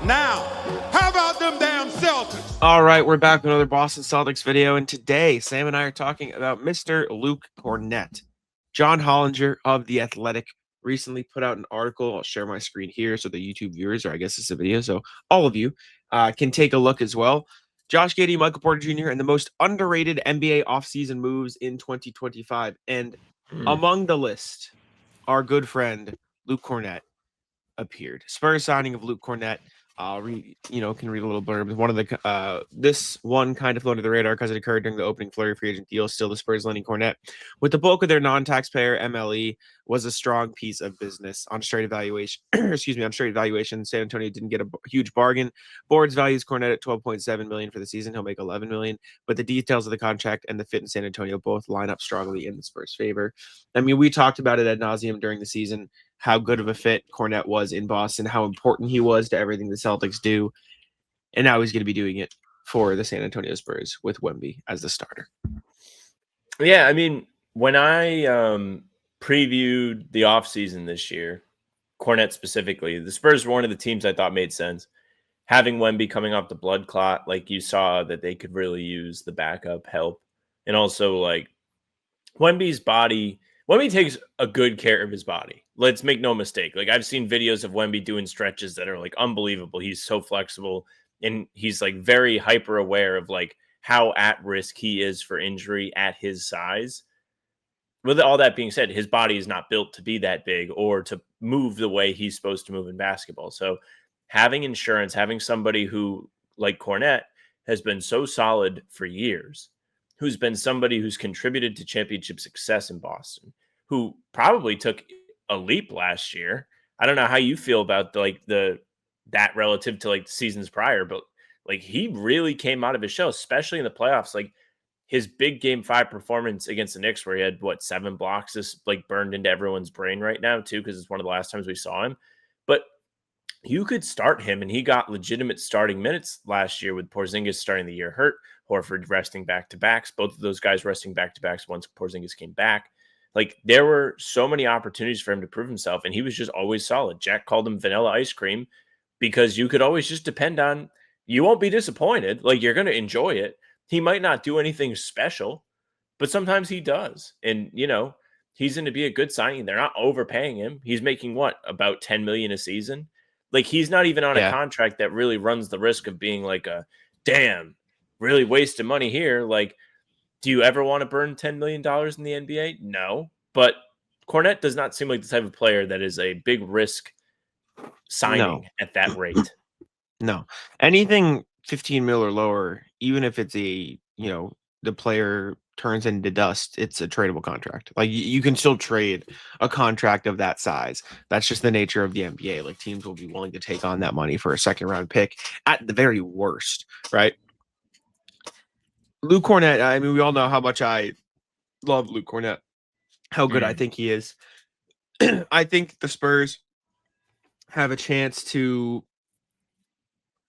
Now, how about them damn Celtics? All right, we're back with another Boston Celtics video, and today Sam and I are talking about Mr. Luke Kornet. John Hollinger of The Athletic recently put out an article. I'll share my screen here so the YouTube viewers, or I guess it's a video, so all of you can take a look as well. Josh Giddey, Michael Porter Jr., and the most underrated NBA offseason moves in 2025. And among the list, our good friend Luke Kornet appeared. Spurs signing of Luke Kornet. Can read a little blurb. One of the this one kind of flew under the radar because it occurred during the opening flurry of free agent deals. Still, the Spurs landing Kornet with the bulk of their non-taxpayer MLE was a strong piece of business on straight evaluation. On straight evaluation, San Antonio didn't get a huge bargain. Boards values Kornet at $12.7 million for the season. He'll make $11 million, but the details of the contract and the fit in San Antonio both line up strongly in the Spurs' favor. I mean, we talked about it ad nauseum during the season, how good of a fit Kornet was in Boston, how important he was to everything the Celtics do. And now he's going to be doing it for the San Antonio Spurs with Wemby as the starter. Yeah, I mean, when I previewed the offseason this year, Kornet specifically, the Spurs were one of the teams I thought made sense. Having Wemby coming off the blood clot, like you saw that they could really use the backup help. And also, like, Wemby's body, Wemby takes a good care of his body. Let's make no mistake. Like, I've seen videos of Wemby doing stretches that are like unbelievable. He's so flexible and he's like very hyper aware of like how at risk he is for injury at his size. With all that being said, his body is not built to be that big or to move the way he's supposed to move in basketball. So having insurance, having somebody who, like Kornet, has been so solid for years, who's been somebody who's contributed to championship success in Boston, who probably took a leap last year. I don't know how you feel about that relative to like the seasons prior, but like he really came out of his shell, especially in the playoffs. Like his big game 5 performance against the Knicks, where he had 7 blocks, is like burned into everyone's brain right now too, because it's one of the last times we saw him. But you could start him, and he got legitimate starting minutes last year with Porzingis starting the year hurt, Horford resting back-to-backs, both of those guys resting back-to-backs once Porzingis came back. Like, there were so many opportunities for him to prove himself, and he was just always solid. Jack called him vanilla ice cream because you could always just depend on, you won't be disappointed. Like, you're going to enjoy it. He might not do anything special, but sometimes he does. And, he's going to be a good signing. They're not overpaying him. He's making about $10 million a season. Like, he's not even on a contract that really runs the risk of being like a, damn, really wasting money here. Like, do you ever want to burn $10 million in the NBA? No. But Kornet does not seem like the type of player that is a big risk signing at that rate. No. Anything 15 mil or lower, even if it's the player turns into dust, it's a tradable contract. Like, you can still trade a contract of that size. That's just the nature of the NBA. Like, teams will be willing to take on that money for a second round pick at the very worst, right? Luke Kornet, I mean, we all know how much I love Luke Kornet, how good I think he is. I think the Spurs have a chance to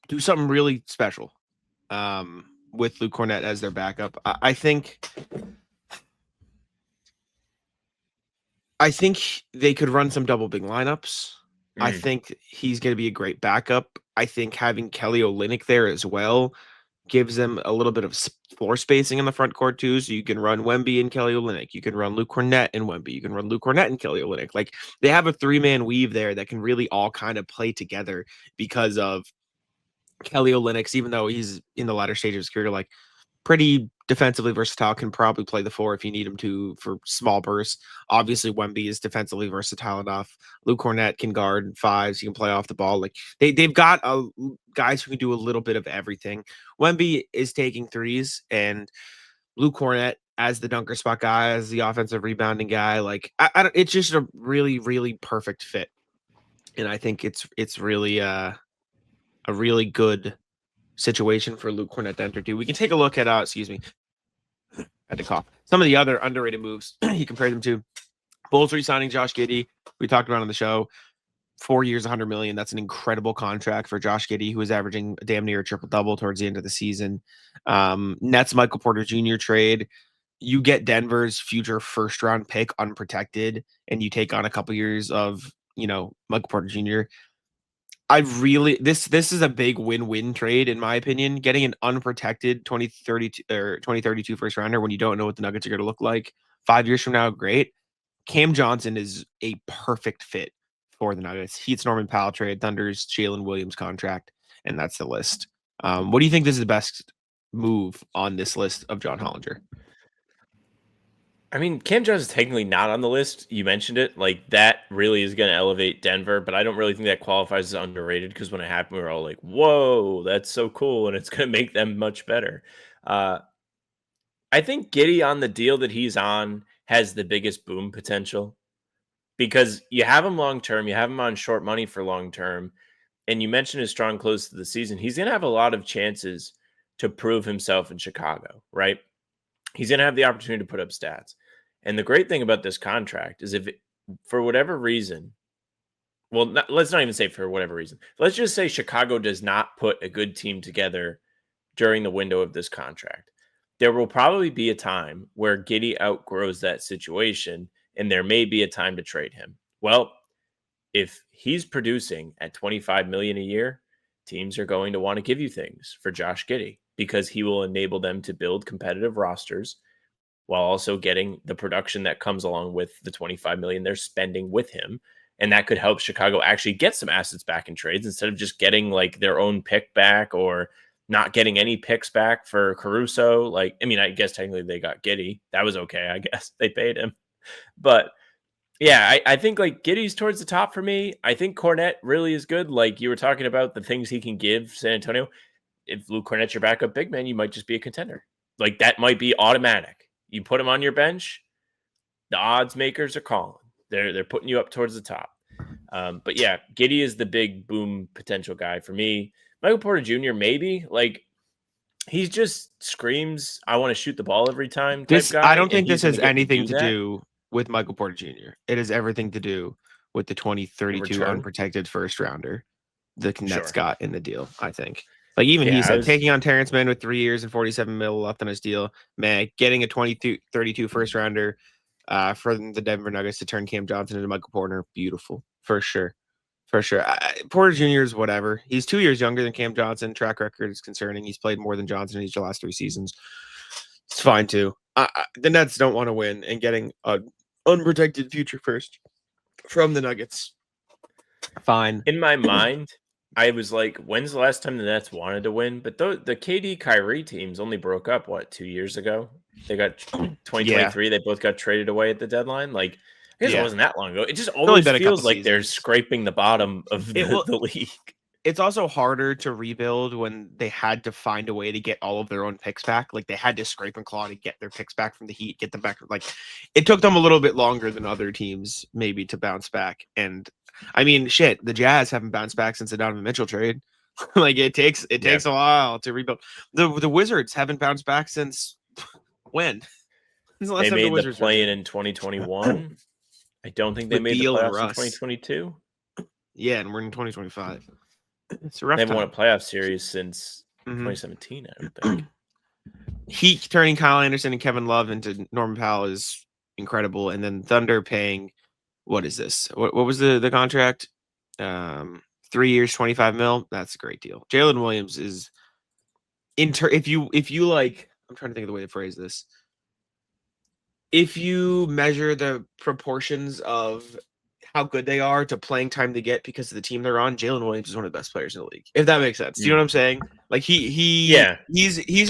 do something really special with Luke Kornet as their backup. I think they could run some double big lineups. I think he's going to be a great backup. I think having Kelly Olynyk there as well gives them a little bit of floor spacing in the front court too. So you can run Wemby and Kelly Olynyk. You can run Luke Kornet and Wemby. You can run Luke Kornet and Kelly Olynyk. Like, they have a 3-man weave there that can really all kind of play together because of Kelly Olynyk, even though he's in the latter stage of his career, like, pretty defensively versatile, can probably play the 4 if you need him to for small bursts. Obviously, Wemby is defensively versatile enough. Luke Kornet can guard 5s. He can play off the ball. Like, they've got guys who can do a little bit of everything. Wemby is taking 3s, and Luke Kornet as the dunker spot guy, as the offensive rebounding guy. Like, it's just a really, really perfect fit, and I think it's really a really good situation for Luke Kornet to enter too. We can take a look at excuse me, I had to cough. Some of the other underrated moves he compared them to. Bulls re-signing Josh Giddey. We talked about on the show. 4 years, $100 million. That's an incredible contract for Josh Giddey, who was averaging damn near a triple-double towards the end of the season. Nets Michael Porter Jr. trade. You get Denver's future first-round pick unprotected, and you take on a couple years of, Michael Porter Jr. This is a big win-win trade in my opinion. Getting an unprotected 2032 or 2032 first rounder when you don't know what the Nuggets are going to look like 5 years from now, great. Cam Johnson is a perfect fit for the Nuggets. Heat's Norman Powell trade, Thunder's Jalen Williams contract, and that's the list. What do you think this is the best move on this list of John Hollinger? I mean, Cam Johnson's technically not on the list. You mentioned it. Like, that really is going to elevate Denver, but I don't really think that qualifies as underrated because when it happened, we were all like, whoa, that's so cool, and it's going to make them much better. I think Giddey on the deal that he's on has the biggest boom potential because you have him long term, you have him on short money for long term, and you mentioned his strong close to the season. He's going to have a lot of chances to prove himself in Chicago, right? He's going to have the opportunity to put up stats. And the great thing about this contract is for whatever reason, let's not even say for whatever reason. Let's just say Chicago does not put a good team together during the window of this contract. There will probably be a time where Giddey outgrows that situation, and there may be a time to trade him. Well, if he's producing at $25 million a year, teams are going to want to give you things for Josh Giddey because he will enable them to build competitive rosters while also getting the production that comes along with the $25 million they're spending with him. And that could help Chicago actually get some assets back in trades instead of just getting like their own pick back or not getting any picks back for Caruso. Like, I mean, I guess technically they got Giddey. That was okay. I guess they paid him. But yeah, I think like Giddey's towards the top for me. I think Kornet really is good. Like you were talking about the things he can give San Antonio. If Luke Kornet's your backup big man, you might just be a contender. Like that might be automatic. You put him on your bench, the odds makers are calling. They're putting you up towards the top. But yeah, Giddey is the big boom potential guy for me. Michael Porter Jr. maybe like he just screams, "I want to shoot the ball every time." Type guy. I don't think this has anything to that. do with Michael Porter Jr. It has everything to do with the 2032 unprotected first rounder the Nets got in the deal. I think. Like even he said, taking on Terrence Mann with 3 years and 47 mil left on his deal, man, getting a 2032 first rounder for the Denver Nuggets to turn Cam Johnson into Michael Porter, beautiful for sure. For sure. Porter Jr. is whatever. He's 2 years younger than Cam Johnson. Track record is concerning. He's played more than Johnson in each of the last 3 seasons. It's fine too. The Nets don't want to win, and getting an unprotected future first from the Nuggets, fine. In my mind, I was like, when's the last time the Nets wanted to win? But the KD Kyrie teams only broke up, 2 years ago? They got 2023. Yeah. They both got traded away at the deadline. Like, I guess it wasn't that long ago. It just always feels like they're scraping the bottom of the league. It's also harder to rebuild when they had to find a way to get all of their own picks back. Like they had to scrape and claw to get their picks back from the Heat, get them back. Like it took them a little bit longer than other teams maybe to bounce back. And I mean, shit, the Jazz haven't bounced back since the Donovan Mitchell trade. Like it takes a while to rebuild. The Wizards haven't bounced back since when? They made the play-in in 2021. I don't think they made the playoffs in 2022. Yeah, and we're in 2025. It's a rough. They haven't won a playoff series since 2017. I don't think. Heat turning Kyle Anderson and Kevin Love into Norman Powell is incredible, and then Thunder paying. What is this? What was the contract? 3 years, 25 mil. That's a great deal. Jalen Williams is if you like, I'm trying to think of the way to phrase this. If you measure the proportions of how good they are to playing time they get because of the team they're on, Jalen Williams is one of the best players in the league. If that makes sense. Do you know what I'm saying? Like he's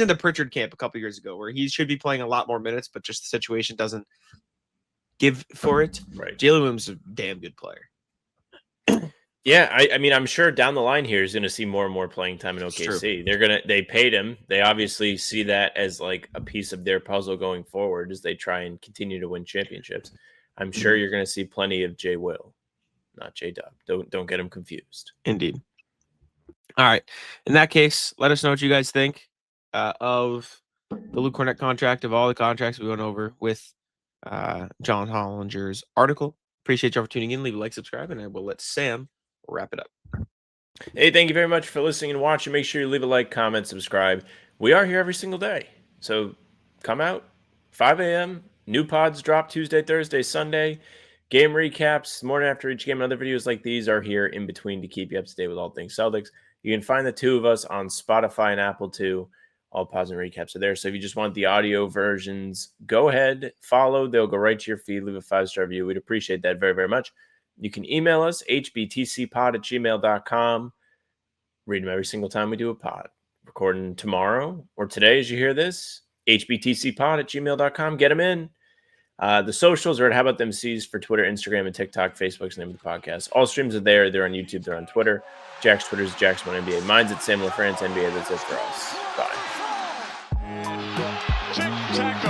in the Pritchard camp a couple years ago where he should be playing a lot more minutes, but just the situation doesn't give for it. Right. Jalen Williams is a damn good player. Yeah, I mean, I'm sure down the line here is going to see more and more playing time in OKC. They paid him. They obviously see that as like a piece of their puzzle going forward as they try and continue to win championships. I'm sure you're going to see plenty of J. Will, not J. Dub. Don't get him confused. Indeed. All right. In that case, let us know what you guys think of the Luke Kornet contract, of all the contracts we went over with John Hollinger's article. Appreciate y'all for tuning in. Leave a like, subscribe, and I will let Sam wrap it up. Hey, thank you very much for listening and watching. Make sure you leave a like, comment, subscribe. We are here every single day. So come out, 5 a.m. New pods drop Tuesday, Thursday, Sunday. Game recaps, morning after each game, and other videos like these are here in between to keep you up to date with all things Celtics. You can find the two of us on Spotify and Apple too. All pods and recaps are there. So if you just want the audio versions, go ahead, follow. They'll go right to your feed. Leave a 5-star review. We'd appreciate that very, very much. You can email us, hbtcpod@gmail.com. Read them every single time we do a pod. Recording tomorrow or today as you hear this, hbtcpod@gmail.com. Get them in. The socials are at How About Them C's for Twitter, Instagram, and TikTok. Facebook's the name of the podcast. All streams are there. They're on YouTube. They're on Twitter. Jack's Twitter is Jack's1NBA. Mine's at Sam LaFrance NBA. That's it for us. Bye. Tick, tack,